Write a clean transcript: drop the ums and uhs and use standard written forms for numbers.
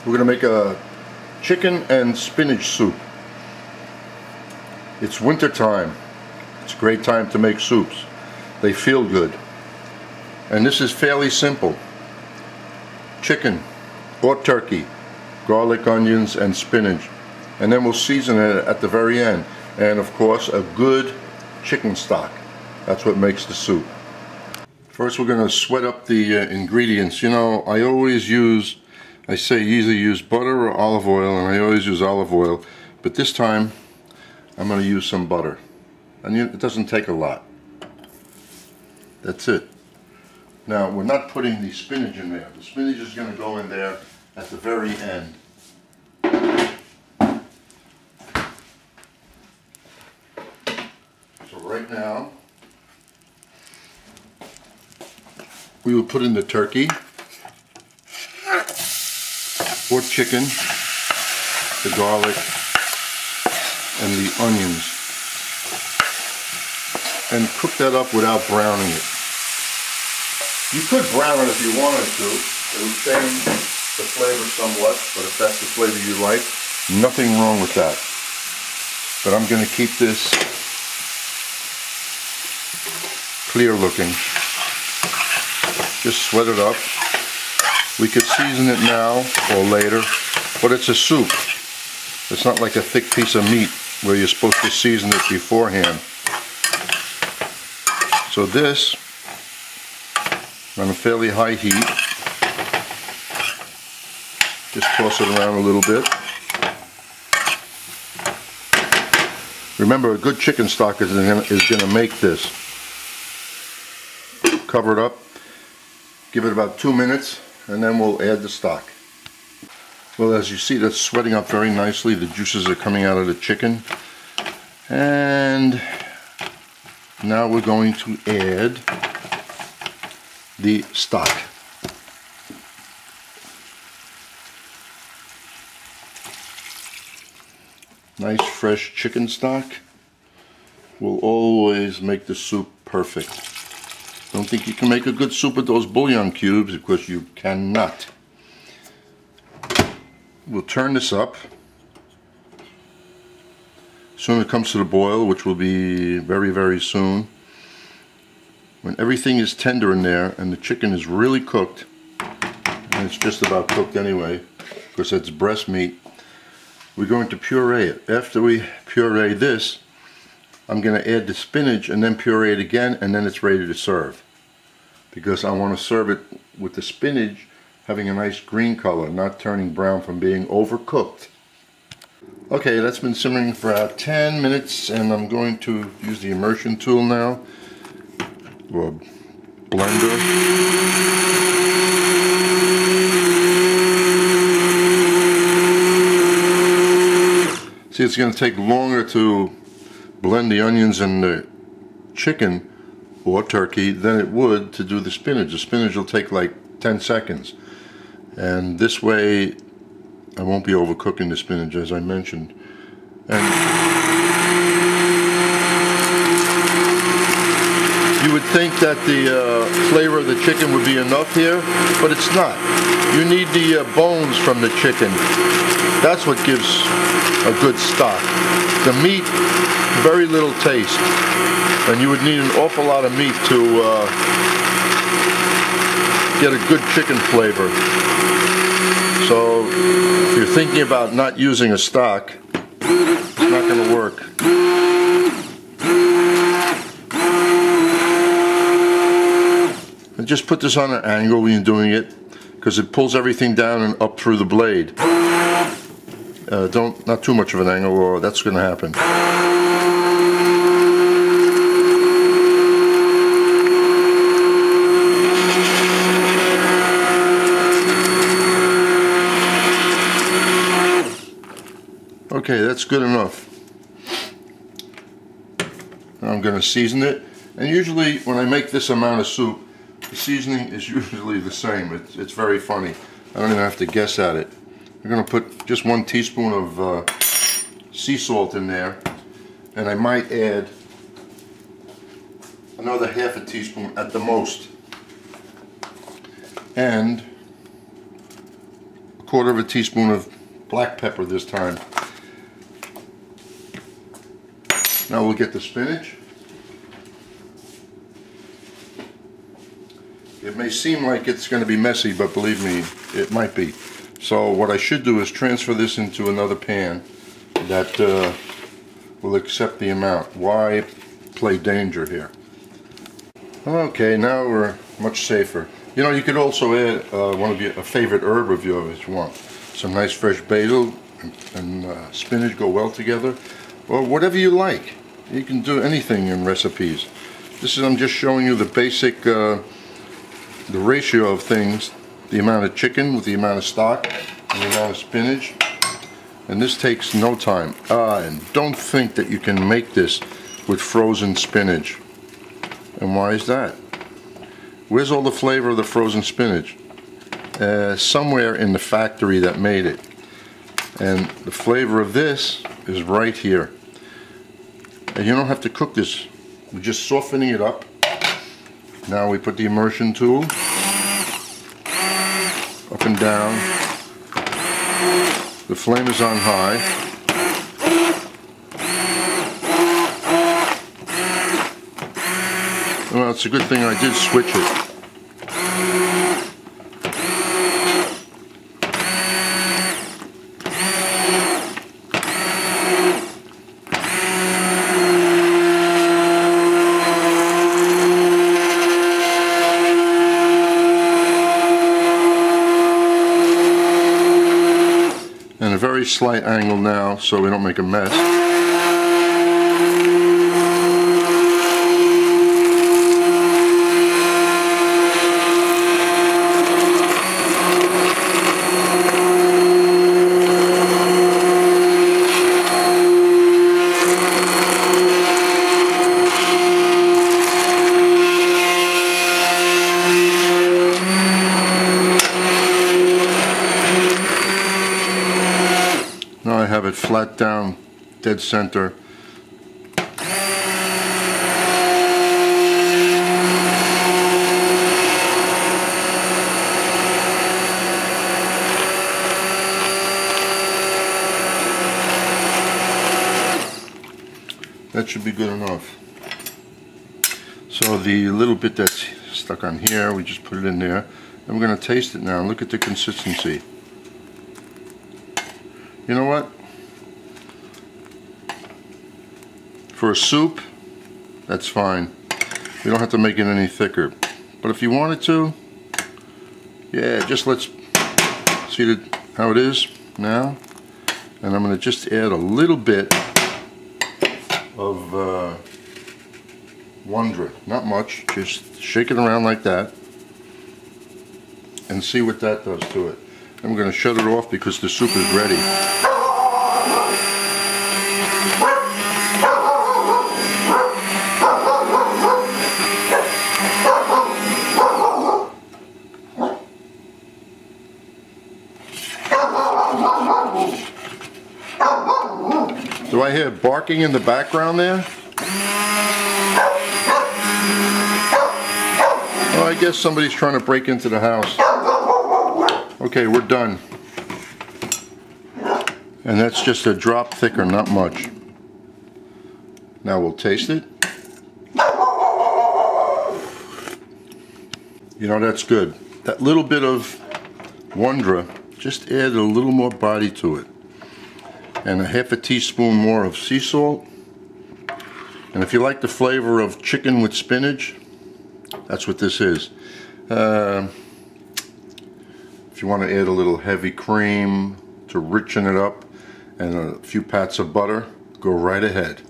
We're going to make a chicken and spinach soup. It's winter time. It's a great time to make soups. They feel good. And this is fairly simple. Chicken or turkey, garlic, onions, and spinach. And then we'll season it at the very end. And of course, a good chicken stock. That's what makes the soup. First, we're going to sweat up the ingredients. You know, I usually use butter or olive oil, and I always use olive oil. But this time, I'm going to use some butter. And it doesn't take a lot. That's it. Now, we're not putting the spinach in there. The spinach is going to go in there at the very end. So right now, we will put in the turkey or chicken, the garlic, and the onions, and cook that up without browning it. You could brown it if you wanted to. It would change the flavor somewhat, but if that's the flavor you like, nothing wrong with that. But I'm going to keep this clear looking. Just sweat it up. We could season it now or later, but it's a soup. It's not like a thick piece of meat where you're supposed to season it beforehand. So this, on a fairly high heat, just toss it around a little bit. Remember, a good chicken stock is going to make this. Cover it up, give it about 2 minutes, and then we'll add the stock. Well, as you see, that's sweating up very nicely. The juices are coming out of the chicken. And now we're going to add the stock. Nice fresh chicken stock will always make the soup perfect. Don't think you can make a good soup with those bouillon cubes, because you cannot. We'll turn this up. Soon it comes to the boil, which will be very, very soon. When everything is tender in there and the chicken is really cooked, and it's just about cooked anyway, because it's breast meat, we're going to puree it. After we puree this, I'm going to add the spinach and then puree it again, and then it's ready to serve. Because I want to serve it with the spinach having a nice green color, not turning brown from being overcooked. Okay, that's been simmering for about 10 minutes, and I'm going to use the immersion tool now, or blender. See, it's going to take longer to blend the onions and the chicken or turkey than it would to do the spinach. The spinach will take like 10 seconds. And this way I won't be overcooking the spinach, as I mentioned. And you would think that the flavor of the chicken would be enough here, but it's not. You need the bones from the chicken. That's what gives a good stock. The meat, very little taste. And you would need an awful lot of meat to get a good chicken flavor. So if you're thinking about not using a stock, it's not going to work. And just put this on an angle when you're doing it, because it pulls everything down and up through the blade. Not too much of an angle, or that's going to happen. Okay, that's good enough. Now I'm going to season it, and usually when I make this amount of soup, the seasoning is usually the same. It's very funny. I don't even have to guess at it. I'm going to put just 1 teaspoon of sea salt in there, and I might add another half a teaspoon at the most, and 1/4 teaspoon of black pepper this time. Now we'll get the spinach. It may seem like it's going to be messy, but believe me, it might be. So what I should do is transfer this into another pan that will accept the amount. Why play danger here? Okay, now we're much safer. You know, you could also add a favorite herb of yours if you want. Some nice fresh basil and spinach go well together, or whatever you like. You can do anything in recipes. I'm just showing you the basic, the ratio of things, the amount of chicken with the amount of stock and the amount of spinach. And this takes no time. And don't think that you can make this with frozen spinach. And why is that? Where's all the flavor of the frozen spinach? Somewhere in the factory that made it. And the flavor of this is right here. And you don't have to cook this. We're just softening it up. Now we put the immersion tool up and down. The flame is on high. Well, it's a good thing I did switch it. And a very slight angle now so we don't make a mess. Now I have it flat down, dead center. That should be good enough. So the little bit that's stuck on here, we just put it in there. And we're going to taste it now. Look at the consistency. You know what? For a soup, that's fine. We don't have to make it any thicker. But if you wanted to, yeah, just let's see how it is now. And I'm going to just add a little bit of wondra. Not much, just shake it around like that and see what that does to it. I'm going to shut it off because the soup is ready. Do I hear barking in the background there? Oh, I guess somebody's trying to break into the house. Okay, we're done. And that's just a drop thicker, not much. Now we'll taste it. You know, that's good. That little bit of wondra just added a little more body to it. And a ½ teaspoon more of sea salt. And if you like the flavor of chicken with spinach, that's what this is. If you want to add a little heavy cream to richen it up and a few pats of butter, go right ahead.